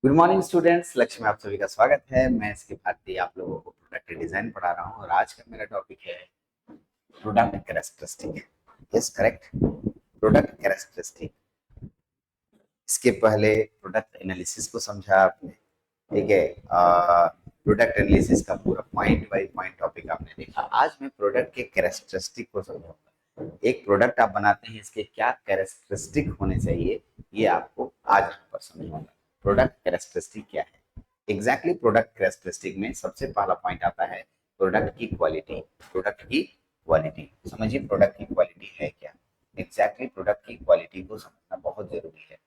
Good morning students, लक्ष्य में आप सभी का स्वागत है। मैं इसके भारती आप लोगों को प्रोडक्ट डिजाइन पढ़ा रहा हूँ और आज का मेरा टॉपिक है product characteristic. Yes, correct, product characteristic. इसके पहले प्रोडक्ट एनालिसिस को समझा आपने, ठीक है। प्रोडक्ट एनालिसिस का पूरा पॉइंट बाय पॉइंट टॉपिक आपने देखा। आज मैं प्रोडक्ट के कैरेक्टरिस्टिक को समझाऊंगा। एक प्रोडक्ट आप बनाते हैं, इसके क्या कैरेक्टरिस्टिक होने चाहिए, ये आपको आज यहाँ पर समझाऊंगा। प्रोडक्ट कैरेक्टरिस्टिक क्या है एग्जैक्टली? प्रोडक्ट कैरेक्टरिस्टिक में सबसे पहला पॉइंट आता है प्रोडक्ट की क्वालिटी। प्रोडक्ट की क्वालिटी समझिए, प्रोडक्ट की क्वालिटी है क्या एग्जैक्टली? प्रोडक्ट की क्वालिटी को समझना बहुत जरूरी है।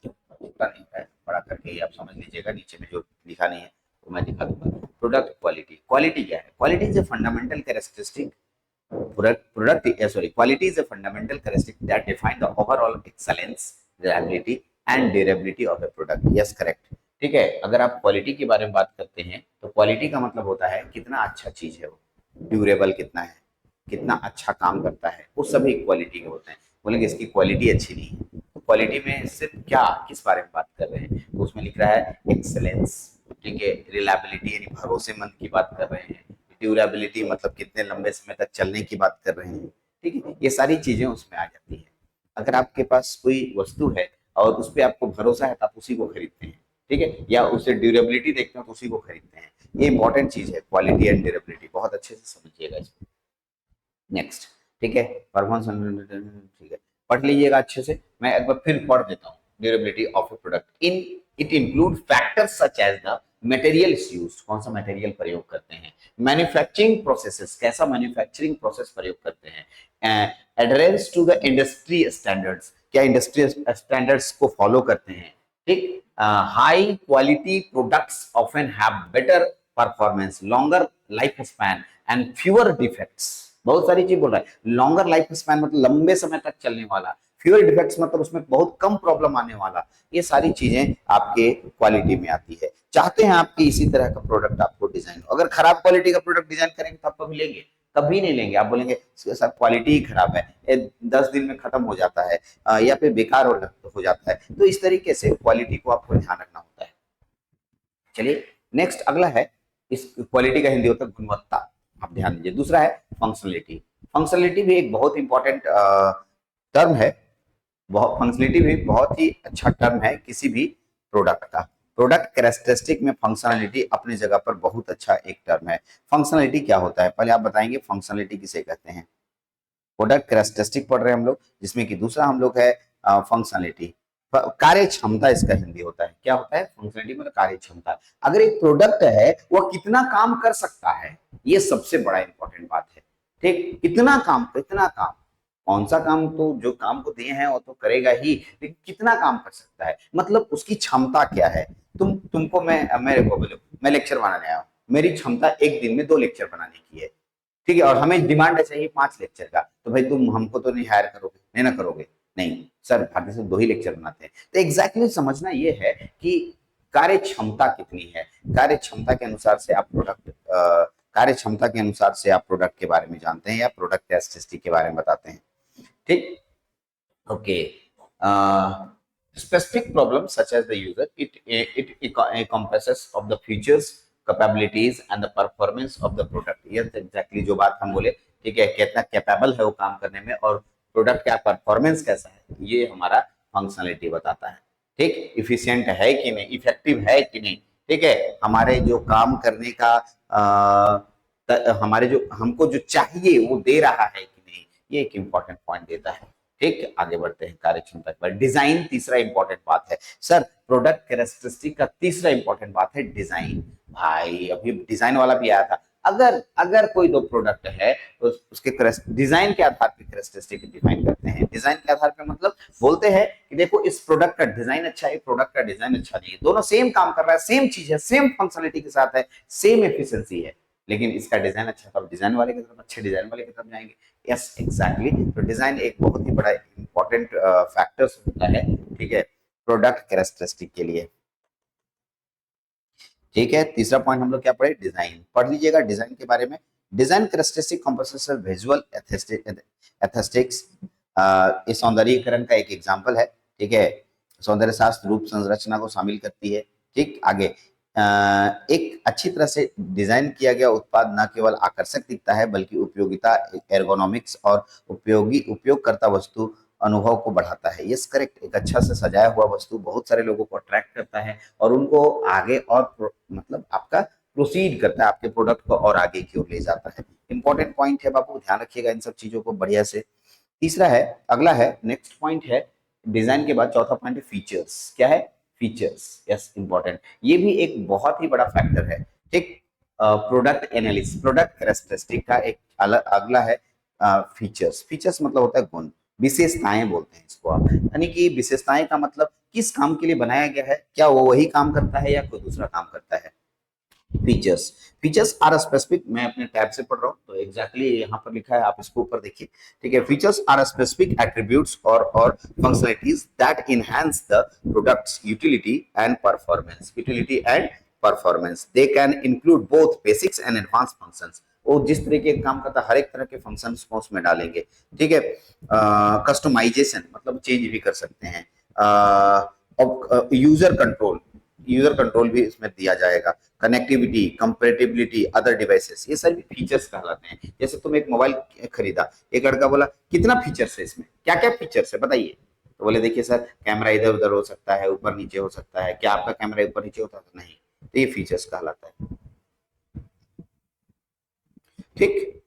छोटा नहीं है, बड़ा करके ही आप समझ लीजिएगा। नीचे में जो लिखा नहीं है वो मैं दिखा दूंगा। प्रोडक्ट क्वालिटी, क्वालिटी क्या है? Quality is a fundamental characteristic quality is a fundamental characteristic that define the overall excellence, reliability and durability of a product. Yes, correct. ठीक है। अगर आप क्वालिटी के बारे में बात करते हैं तो क्वालिटी का मतलब होता है कितना अच्छा चीज है वो, ड्यूरेबल कितना है, कितना अच्छा काम करता है, वो सभी क्वालिटी के होते हैं। बोलेंगे इसकी क्वालिटी अच्छी नहीं है, तो क्वालिटी में सिर्फ क्या, किस बारे में बात कर रहे हैं? तो उसमें लिख रहा है एक्सेलेंस, ठीक है। रिलायबिलिटी यानी भरोसेमंद की बात कर रहे हैं। ड्यूरेबिलिटी मतलब कितने लंबे समय तक चलने की बात कर रहे हैं, ठीक है। ये सारी चीजें उसमें आ जाती है। अगर आपके पास कोई वस्तु है और उस पर आपको भरोसा है तो आप उसी को खरीदते हैं, ठीक है, या उससे ड्यूरेबिलिटी देखते हैं तो उसी को खरीदते हैं। ये इंपॉर्टेंट चीज है, क्वालिटी एंड ड्यूरेबिलिटी। बहुत अच्छे से समझिएगा इसको। नेक्स्ट, ठीक है, परफॉर्मेंस, ठीक है, पढ़ लीजिएगा अच्छे से। मैं एक बार फिर पढ़ देता हूँ। Durability of a product in it include factors such as the material use, कौन सा मटेरियल प्रयोग करते हैं, मैन्युफैक्चरिंग प्रोसेसेस, कैसा मैन्युफैक्चरिंग प्रोसेस प्रयोग करते हैं, adherence to the industry standards, क्या इंडस्ट्री स्टैंडर्ड्स को फॉलो करते हैं, ठीक। High quality products often have better performance, longer life span and fewer defects. बहुत सारी चीज बोल रहा है। लॉन्गर लाइफ स्पैन मतलब लंबे समय तक चलने वाला, फ्यूअर डिफेक्ट्स मतलब उसमें बहुत कम प्रॉब्लम आने वाला। ये सारी चीजें आपके क्वालिटी में आती है। चाहते हैं आपकी इसी तरह का प्रोडक्ट आपको डिजाइन। अगर खराब क्वालिटी का प्रोडक्ट डिजाइन करेंगे तो आप कभी लेंगे? कभी नहीं लेंगे। आप बोलेंगे सर क्वालिटी ही खराब है, 10 दिन में खत्म हो जाता है, या फिर बेकार हो जाता है। तो इस तरीके से क्वालिटी को आपको ध्यान रखना होता है। चलिए नेक्स्ट, अगला है, इस क्वालिटी का हिंदी होता है गुणवत्ता। आप ध्यान दीजिए। दूसरा है फंक्शनलिटी। फंक्शनलिटी भी एक बहुत इंपॉर्टेंट टर्म है। फंक्शनलिटी भी बहुत ही अच्छा टर्म है किसी भी प्रोडक्ट का। प्रोडक्ट कैरेक्टरिस्टिक में फंक्शनलिटी अपनी जगह पर बहुत अच्छा एक टर्म है। फंक्शनलिटी क्या होता है पहले आप बताएंगे, फंक्शनलिटी किसे कहते हैं? प्रोडक्ट कैरेक्टरिस्टिक पढ़ रहे हैं हम लोग, जिसमें कि दूसरा हम लोग है फंक्शनलिटी। कार्य क्षमता इसका हिंदी होता है। क्या होता है? फंक्शनलिटी मतलब कार्य क्षमता। अगर एक प्रोडक्ट है वो कितना काम कर सकता है, ये सबसे बड़ा इंपॉर्टेंट बात है, ठीक। कितना काम, कितना काम, कौन सा काम, तो जो काम को दिए हैं वो तो करेगा ही, लेकिन कितना काम कर सकता है मतलब उसकी क्षमता क्या है। तुमको मैं मेरे को बोलो, मैं लेक्चर बनाने आया हूँ, मेरी क्षमता एक दिन में 2 लेक्चर बनाने की है, ठीक है, और हमें डिमांड है चाहिए 5 लेक्चर का, तो भाई तुम हमको तो नहीं हायर करोगे, नहीं ना करोगे? नहीं सर, भारतीय से 2 ही लेक्चर बनाते हैं। तो एग्जैक्टली समझना ये है कि कार्य क्षमता कितनी है। कार्य क्षमता के अनुसार से आप प्रोडक्ट कार्य क्षमता के अनुसार से आप प्रोडक्ट के बारे में जानते हैं या प्रोडक्ट कैरेक्टरिस्टिक के बारे में बताते हैं, ठीक। Okay, specific problems such as the user, it encompasses of the features, capabilities and the performance of the product। ये exactly जो बात हम बोले, ठीक है, कितना कैपेबल है वो काम करने में और प्रोडक्ट का परफॉर्मेंस कैसा है, ये हमारा फंक्शनलिटी बताता है, ठीक। इफिशियंट है कि नहीं, इफेक्टिव है कि नहीं, ठीक है, हमारे जो काम करने का हमारे जो हमको जो चाहिए वो दे रहा है कि नहीं, ये एक इंपॉर्टेंट पॉइंट देता है, ठीक। आगे बढ़ते हैं कार्य क्षमता के बाद। डिजाइन तीसरा इंपॉर्टेंट बात है सर। प्रोडक्ट कैरेक्टरिस्टिक का तीसरा इंपॉर्टेंट बात है डिजाइन। भाई अभी डिजाइन वाला भी आया था। अगर अगर कोई 2 प्रोडक्ट है तो उसके डिजाइन के आधार पर कैरेक्टरिस्टिक डिफाइन करते हैं। डिजाइन के आधार पर मतलब बोलते हैं कि देखो इस प्रोडक्ट का डिजाइन अच्छा है, प्रोडक्ट का डिजाइन अच्छा नहीं है, दोनों सेम काम कर रहा है, सेम चीज है, सेम फंक्शनलिटी के साथ है, सेम एफिशिएंसी है, लेकिन इसका डिजाइन अच्छा, तो डिजाइन वाले की तरफ, अच्छे डिजाइन वाले की तरफ जाएंगे। Yes exactly. तो डिजाइन एक बहुत ही बड़ा इंपॉर्टेंट फैक्टर्स होता है, ठीक है, प्रोडक्ट कैरेक्टरिस्टिक के लिए, ठीक है। तीसरा पॉइंट हम लोग क्या पढ़े? डिजाइन। पढ़ लीजिएगा डिजाइन के बारे में। Design characteristic composition visual aesthetics, ये सौंदर्यीकरण का एक एग्जांपल है, ठीक है। सौंदर्य शास्त्र रूप संरचना को शामिल करती है। ठीक, आगे एक अच्छी तरह से डिजाइन किया गया उत्पाद न केवल आकर्षक दिखता है बल्कि उपयोगिता, एर्गोनॉमिक्स और उपयोगी उपयोगकर्ता वस्तु अनुभव को बढ़ाता है। यस करेक्ट, एक अच्छा से सजाया हुआ वस्तु बहुत सारे लोगों को अट्रैक्ट करता है और उनको आगे और मतलब आपका प्रोसीड करता है, आपके प्रोडक्ट को और आगे की ओर ले जाता है। इंपॉर्टेंट पॉइंट है बाबू, ध्यान रखिएगा इन सब चीजों को बढ़िया से। तीसरा है, अगला है, नेक्स्ट पॉइंट है डिजाइन के बाद चौथा पॉइंट है फीचर्स। क्या है? फीचर्स। यस, इंपॉर्टेंट, ये भी एक बहुत ही बड़ा फैक्टर है। ठीक, प्रोडक्ट एनालिसिस, प्रोडक्ट कैरेक्टरिस्टिक का एक अलग अगला है फीचर्स। फीचर्स मतलब होता है गुण, विशेषताएं बोलते हैं इसको आप, यानी कि विशेषताएं का मतलब किस काम के लिए बनाया गया है, क्या वो वही काम करता है या कोई दूसरा काम करता है। फीचर्स, फीचर्स आर स्पेसिफिक, मैं अपने टैब से पढ़ रहा हूँ तो एग्जैक्टली यहाँ पर लिखा है, आप इसको ऊपर देखिए। ठीक है, फीचर्स आर स्पेसिफिक एट्रीब्यूट्स और functionalities that enhance the products utility and performance, utility and performance. They can include both basics and advance functions. वो जिस तरीके का काम करता है हर एक तरह के फंक्शंस को उसमें डालेंगे। ठीक है, कस्टमाइजेशन मतलब चेंज भी कर सकते हैं। यूजर कंट्रोल, यूजर कंट्रोल भी इसमें दिया जाएगा। कनेक्टिविटी, कंपेटेबिलिटी अदर डिवाइसेस, ये सभी फीचर्स कहलाते हैं। जैसे तुम एक मोबाइल खरीदा, एक लड़का बोला कितना फीचर्स है इसमें, क्या क्या फीचर्स है बताइए, तो बोले देखिए सर कैमरा इधर उधर हो सकता है, ऊपर नीचे हो सकता है। क्या आपका कैमरा ऊपर नीचे होता है? नहीं, तो ये फीचर्स कहलाता है। ठीक,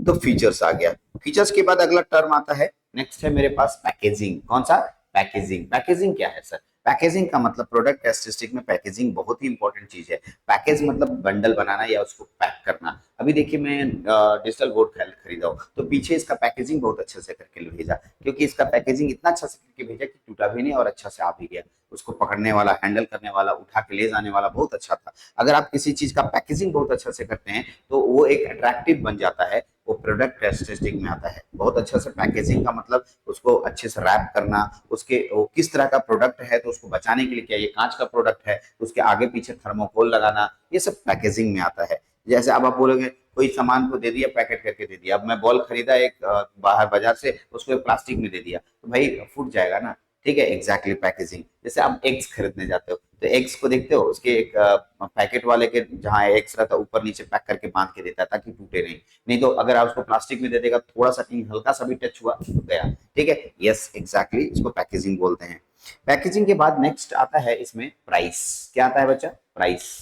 तो फीचर्स आ गया। फीचर्स के बाद अगला टर्म आता है, नेक्स्ट है मेरे पास पैकेजिंग। कौन सा? पैकेजिंग। पैकेजिंग क्या है सर? पैकेजिंग का मतलब प्रोडक्ट कैरेक्टरिस्टिक में पैकेजिंग बहुत ही इंपॉर्टेंट चीज है। पैकेज मतलब बंडल बनाना या उसको पैक करना। अभी देखिए मैं डिजिटल बोर्ड खरीदा हूँ तो पीछे इसका पैकेजिंग बहुत अच्छे से करके भेजा, क्योंकि इसका पैकेजिंग इतना अच्छा से करके भेजा कि टूटा भी नहीं और अच्छा से आ भी गया। उसको पकड़ने वाला, हैंडल करने वाला, उठा के ले जाने वाला बहुत अच्छा था। अगर आप किसी चीज का पैकेजिंग बहुत अच्छा से करते हैं तो वो एक अट्रैक्टिव बन जाता है, वो प्रोडक्ट कैरेक्टरिस्टिक में आता है। बहुत अच्छा से पैकेजिंग का मतलब उसको अच्छे से रैप करना, उसके वो किस तरह का प्रोडक्ट है तो उसको बचाने के लिए, क्या ये कांच का प्रोडक्ट है तो उसके आगे पीछे थर्मोकोल लगाना, ये सब पैकेजिंग में आता है। जैसे अब आप बोलोगे कोई सामान को दे दिया पैकेट करके दे दिया, अब मैं बॉल खरीदा एक बाहर बाजार से, उसको एक प्लास्टिक में दे दिया तो भाई फूट जाएगा ना। ठीक है, एग्जैक्टली पैकेजिंग। जैसे आप एग्स खरीदने जाते हो तो एग्स को देखते हो, उसके एक पैकेट वाले के जहाँ एग्स रहता है ऊपर नीचे पैक करके बांध के देता है ताकि टूटे नहीं। नहीं तो अगर आप उसको प्लास्टिक में दे देगा, थोड़ा सा कहीं हल्का सा भी टच हुआ तो गया। ठीक है, यस एग्जैक्टली, इसको पैकेजिंग बोलते हैं। पैकेजिंग के बाद नेक्स्ट आता है इसमें प्राइस। क्या आता है बच्चा? प्राइस।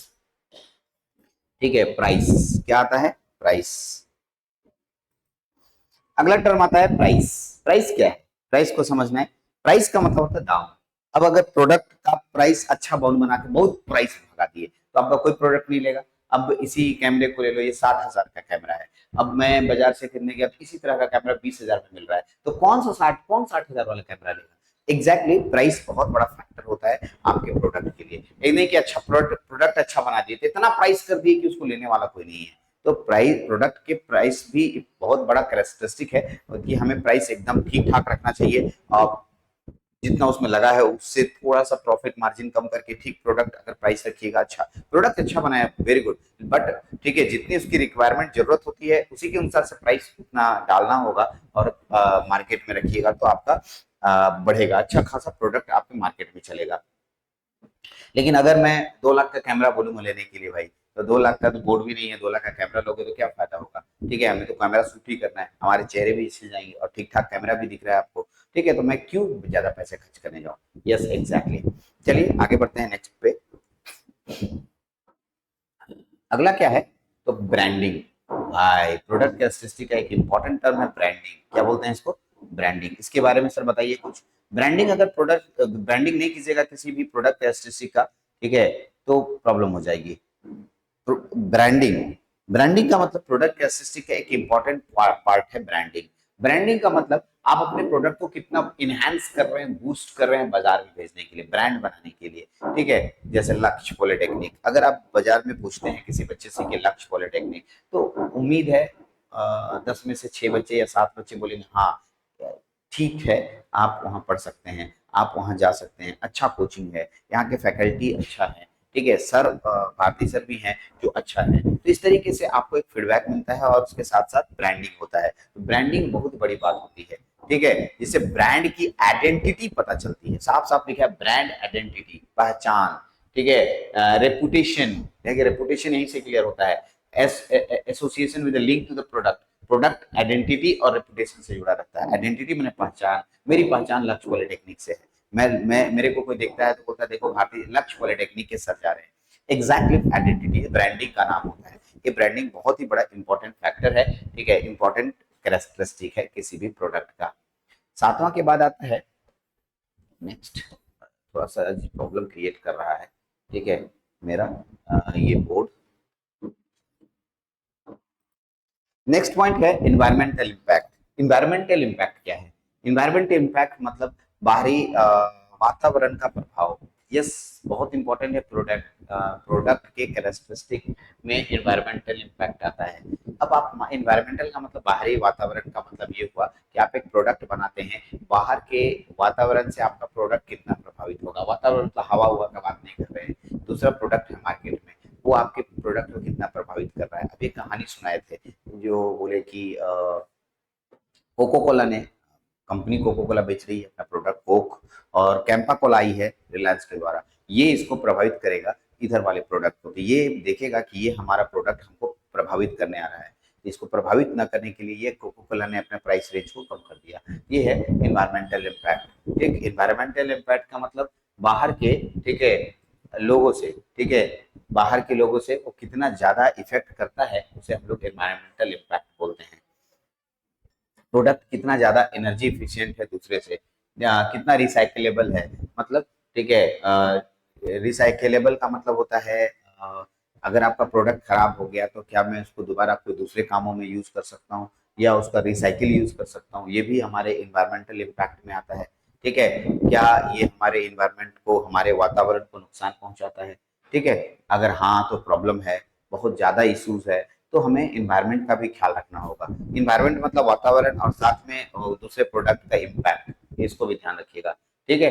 ठीक है, प्राइस क्या आता है? प्राइस। अगला टर्म आता है प्राइस। प्राइस क्या है? प्राइस को समझना है। प्राइस का मतलब होता है दाम। अब अगर प्रोडक्ट का प्राइस अच्छा बाउंड बना के बहुत प्राइस भगा दिए तो आपका कोई प्रोडक्ट नहीं लेगा। अब इसी कैमरे को ले लो, ये 60,000 का कैमरा है। अब मैं बाजार से खरीदने गया तो इसी तरह का कैमरा 20,000 में मिल रहा है, तो कौन 60,000 वाला कैमरा लेगा? एग्जैक्टली, प्राइस बहुत बड़ा फैक्टर होता है आपके प्रोडक्ट के लिए। एक नहीं कि अच्छा प्रोडक्ट अच्छा बना दिए तो इतना प्राइस कर दिए कि उसको लेने वाला कोई नहीं है। तो प्राइस, प्रोडक्ट के प्राइस भी बहुत बड़ा कैरेक्टरिस्टिक है कि हमें प्राइस एकदम ठीक ठाक रखना चाहिए। और जितना उसमें लगा है उससे थोड़ा सा प्रॉफिट मार्जिन कम करके ठीक प्रोडक्ट अगर प्राइस रखिएगा, अच्छा प्रोडक्ट अच्छा बनाया, वेरी गुड। बट ठीक है, जितनी उसकी रिक्वायरमेंट जरूरत होती है उसी के अनुसार से प्राइस उतना डालना होगा और मार्केट में रखिएगा तो आपका बढ़ेगा, अच्छा खासा प्रोडक्ट आपके मार्केट में चलेगा। लेकिन अगर मैं 2 लाख का कैमरा बोलूंगा लेने के लिए भाई, तो 2 लाख का तो बोर्ड भी नहीं है, 2 लाख का कैमरा लोगे तो क्या फायदा होगा। ठीक है, हमें तो कैमरा शूट ही करना है, हमारे चेहरे भी इससे जाएंगे और ठीक ठाक कैमरा भी दिख रहा है आपको। ठीक है, तो मैं क्यों ज्यादा पैसे खर्च करने जाऊँ। Yes exactly. चलिए आगे बढ़ते हैं नेक्स्ट पे। अगला क्या है? तो ब्रांडिंग। भाई प्रोडक्ट कैरेक्टरिस्टिक का एक इंपॉर्टेंट टर्म है ब्रांडिंग। क्या बोलते हैं इसको? ब्रांडिंग। इसके बारे में सर बताइए कुछ। ब्रांडिंग, अगर प्रोडक्ट ब्रांडिंग नहीं कीजिएगा किसी भी प्रोडक्ट कैरेक्टरिस्टिक का, ठीक है, तो प्रॉब्लम हो जाएगी। ब्रांडिंग, ब्रांडिंग का मतलब प्रोडक्ट कैरेक्टरिस्टिक का एक इंपॉर्टेंट पार्ट है ब्रांडिंग। ब्रांडिंग का मतलब आप अपने प्रोडक्ट को कितना इनहेंस कर रहे हैं, बूस्ट कर रहे हैं बाजार में भेजने के लिए, ब्रांड बनाने के लिए। ठीक है, जैसे लक्ष्य पॉलिटेक्निक, अगर आप बाजार में पूछते हैं किसी बच्चे से कि लक्ष्य पॉलिटेक्निक, तो उम्मीद है 10 में से 6 बच्चे या 7 बच्चे बोलेंगे हाँ ठीक है, आप वहाँ पढ़ सकते हैं, आप वहाँ जा सकते हैं, अच्छा कोचिंग है, यहाँ के फैकल्टी अच्छा है। ठीक है सर, भारती सर भी हैं जो अच्छा है। तो इस तरीके से आपको एक फीडबैक मिलता है और उसके साथ साथ ब्रांडिंग होता है। तो ब्रांडिंग बहुत बड़ी बात होती है। ठीक है, जिससे ब्रांड की आइडेंटिटी पता चलती है, साफ साफ लिखा है ब्रांड आइडेंटिटी, पहचान, ठीक है, रेपुटेशन, देखिए रेपुटेशन यहीं से क्लियर होता है, association with link to the product, product identity और रेपुटेशन से जुड़ा रहता है। आइडेंटिटी मैंने पहचान, मेरी पहचान लक्ष्य पॉलिटेक्निक से है, मैं मेरे को कोई देखता है तो बोलता है देखो भारतीय लक्ष्य पॉलिटेक्निक के सर जा रहे हैं, एग्जैक्टली आइडेंटिटी ब्रांडिंग का नाम होता है। ये ब्रांडिंग बहुत ही बड़ा इंपॉर्टेंट फैक्टर है, ठीक है, इंपॉर्टेंट कैरेक्टरिस्टिक है किसी भी प्रोडक्ट का। सातवां के बाद आता है नेक्स्ट, थोड़ा सा प्रॉब्लम क्रिएट कर रहा है, ठीक है, मेरा ये बोर्ड। नेक्स्ट पॉइंट है इन्वायरमेंटल इम्पैक्ट। इन्वायरमेंटल इम्पैक्ट क्या है? इन्वायरमेंटल इम्पैक्ट मतलब बाहरी वातावरण का प्रभाव। यस, बहुत इंपॉर्टेंट है, प्रोडक्ट के कैरेक्टरिस्टिक में इन्वायरमेंटल इम्पैक्ट आता है। अब आप इन्वायरमेंटल का मतलब बाहरी वातावरण का मतलब ये हुआ कि आप एक प्रोडक्ट बनाते हैं, बाहर के वातावरण से आपका प्रोडक्ट कितना प्रभावित होगा। वातावरण तो हवा हुआ का बात नहीं कर रहे हैं, दूसरा प्रोडक्ट है मार्केट में, वो आपके प्रोडक्ट को कितना प्रभावित कर रहा है। अभी कहानी सुनाए थे जो बोले कि कोको कोला ने, कंपनी कोको कोला बेच रही है अपना प्रोडक्ट कोक, और कैंपा कोला आई है रिलायंस के द्वारा, ये इसको प्रभावित करेगा इधर वाले प्रोडक्ट को, तो ये देखेगा कि ये हमारा प्रोडक्ट हमको प्रभावित करने आ रहा है, इसको प्रभावित न करने के लिए ये कोको कोला ने अपने प्राइस रेंज को कम कर दिया। ये है इन्वायरमेंटल इम्पैक्ट। ठीक, इन्वायरमेंटल इम्पैक्ट का मतलब बाहर के, ठीक है, लोगों से, ठीक है, बाहर के लोगों से वो कितना ज्यादा इफेक्ट करता है, उसे हम लोग एनवायरमेंटल इम्पैक्ट बोलते हैं। प्रोडक्ट कितना ज्यादा एनर्जी इफिशियंट है दूसरे से, या कितना रिसाइकलेबल है, मतलब, ठीक है, रिसाइकलेबल का मतलब होता है अगर आपका प्रोडक्ट खराब हो गया तो क्या मैं उसको दोबारा कोई दूसरे कामों में यूज कर सकता हूँ, या उसका रिसाइकिल यूज कर सकता हूँ, ये भी हमारे इन्वायरमेंटल इम्पैक्ट में आता है। ठीक है, क्या ये हमारे इन्वायरमेंट को, हमारे वातावरण को नुकसान पहुंचाता है? ठीक है, अगर हाँ तो प्रॉब्लम है, बहुत ज्यादा इश्यूज है, तो हमें इन्वायरमेंट का भी ख्याल रखना होगा। इन्वायरमेंट मतलब वातावरण, और साथ में दूसरे प्रोडक्ट का इम्पैक्ट, इसको भी ध्यान रखिएगा। ठीक है,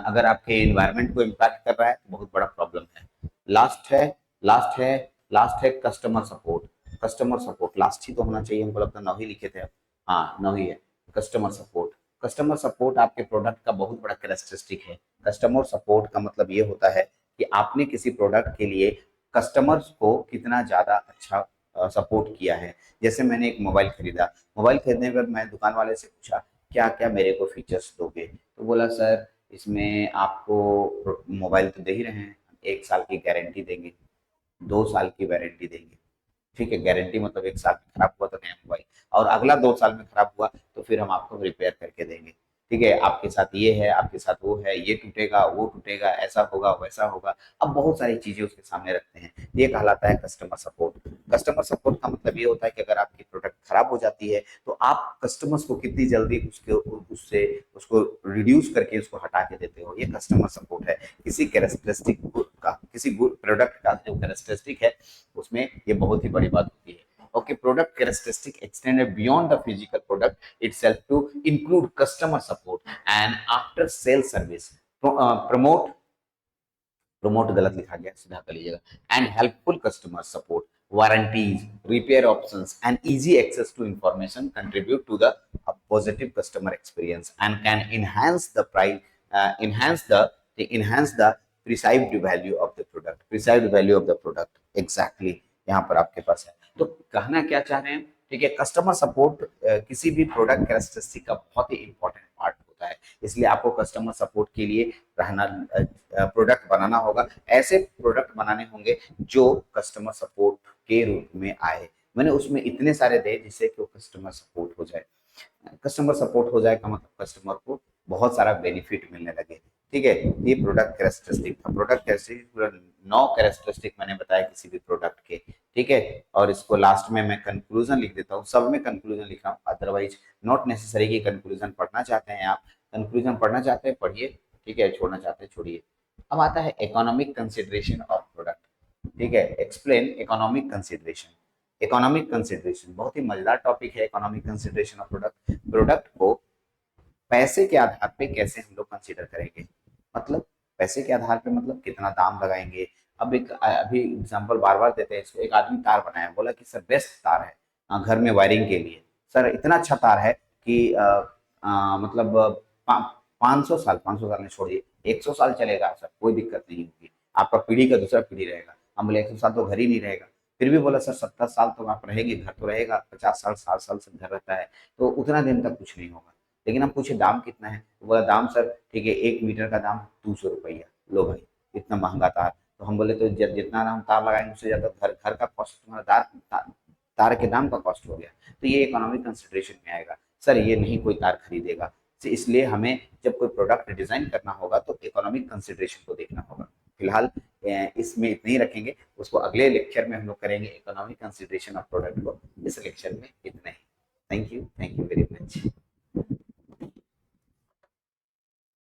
अगर आपके इन्वायरमेंट को इम्पैक्ट कर रहा है तो बहुत बड़ा प्रॉब्लम है। लास्ट है, लास्ट है, लास्ट है customer support. Customer support last ही तो होना चाहिए, हमको लगता है 9 ही लिखे थे। हाँ, 9 ही है। कस्टमर सपोर्ट, कस्टमर सपोर्ट आपके प्रोडक्ट का बहुत बड़ा कैरेक्टरिस्टिक है। कस्टमर सपोर्ट का मतलब ये होता है कि आपने किसी प्रोडक्ट के लिए कस्टमर्स को कितना ज्यादा अच्छा सपोर्ट किया है। जैसे मैंने एक मोबाइल खरीदा, मोबाइल खरीदने पर मैं दुकान वाले से पूछा क्या क्या मेरे को फीचर्स दोगे, तो बोला सर इसमें आपको मोबाइल तो दे ही रहे हैं, 1 साल की गारंटी देंगे, 2 साल की वारंटी देंगे। ठीक है, गारंटी मतलब 1 साल में खराब हुआ तो नया मोबाइल, और अगला 2 साल में खराब हुआ तो फिर हम आपको रिपेयर करके देंगे। ठीक है, आपके साथ ये है, आपके साथ वो है, ये टूटेगा वो टूटेगा, ऐसा होगा वैसा होगा। अब बहुत सारी चीजें उसके सामने रखते हैं, ये कहलाता है कस्टमर सपोर्ट। कस्टमर सपोर्ट का मतलब ये होता है कि अगर आपकी प्रोडक्ट खराब हो जाती है तो आप कस्टमर्स को कितनी जल्दी उसके उससे उसको रिड्यूस करके उसको हटा के देते हो, ये कस्टमर सपोर्ट है। किसी कैरेक्टरिस्टिक का, किसी प्रोडक्ट का जो कैरेक्टरिस्टिक है उसमें ये बहुत ही बड़ी बात होती है। Okay, product characteristic extended beyond the physical product itself to include customer support and after sales service. Promote, promote गलत लिखा गया, सीधा कर लीजिएगा। And helpful customer support, warranties, repair options, and easy access to information contribute to the positive customer experience and can enhance the price, enhance the perceived value of the product, perceived value of the product, exactly यहाँ पर आपके पास है। तो कहना क्या चाह रहे हैं, ठीक है, कस्टमर सपोर्ट किसी भी प्रोडक्ट कैरेक्टरिस्टिक का बहुत ही इंपॉर्टेंट पार्ट होता है, इसलिए आपको कस्टमर सपोर्ट के लिए रहना, प्रोडक्ट बनाना होगा, ऐसे प्रोडक्ट बनाने होंगे जो कस्टमर सपोर्ट के रूप में आए। मैंने उसमें इतने सारे दे जिससे कि वो कस्टमर सपोर्ट हो जाए। कस्टमर सपोर्ट हो जाए का मतलब कस्टमर को बहुत सारा बेनिफिट मिलने लगे। ठीक है, ये प्रोडक्ट कैरेक्टरिस्टिक था। प्रोडक्ट कैरेक्टरिस्टिक 9 कैरेक्टरिस्टिक मैंने बताया किसी भी प्रोडक्ट के। ठीक है, और इसको लास्ट में मैं कंक्लूजन लिख देता हूँ, सब में कंक्लूजन लिख रहा हूँ, अदरवाइज नॉट नेसेसरी कि कंक्लूजन पढ़ना चाहते हैं आप, कंक्लूजन पढ़ना चाहते हैं पढ़िए, ठीक है, छोड़ना चाहते हैं छोड़िए। अब आता है इकोनॉमिक कंसिडरेशन ऑफ प्रोडक्ट। ठीक है, explain economic consideration. Economic consideration बहुत ही मजेदार टॉपिक है। Economic consideration of product, product को पैसे के आधार पे कैसे हम लोग कंसीडर करेंगे, मतलब पैसे के आधार पे मतलब कितना दाम लगाएंगे। अब एक अभी एग्जांपल बार बार देते हैं इसको, एक आदमी तार बनाया, बोला कि सर बेस्ट तार है घर में वायरिंग के लिए, सर इतना अच्छा तार है कि मतलब 500 साल, 500 साल में छोड़िए, 100 साल चलेगा सर, कोई दिक्कत नहीं होगी। आपका पीढ़ी का दूसरा पीढ़ी रहेगा। हम बोले 100 साल तो घर ही नहीं रहेगा। फिर भी बोला सर 70 साल तो आप रहेंगे, घर तो रहेगा, 50 साल, 60 साल से घर रहता है, तो उतना दिन तक कुछ नहीं होगा। लेकिन हम पूछे दाम कितना है, तो बोला दाम सर ठीक है, 1 मीटर का दाम 200 रुपया। लो भाई, इतना महंगा तार। तो हम बोले तो जितना हम तार लगाएंगे उससे ज्यादा घर घर का कॉस्ट तुम्हारा तार के दाम का कॉस्ट हो गया। तो ये इकोनॉमिक कंसिडरेशन में आएगा। सर ये नहीं कोई तार खरीदेगा। तो इसलिए हमें जब कोई प्रोडक्ट डिजाइन करना होगा तो इकोनॉमिक कंसिडरेशन को देखना होगा। फिलहाल इसमें इतने ही रखेंगे, उसको अगले लेक्चर में हम लोग करेंगे इकोनॉमिक कंसिडरेशन ऑफ प्रोडक्ट को। इस लेक्चर में इतना ही। Thank you very much.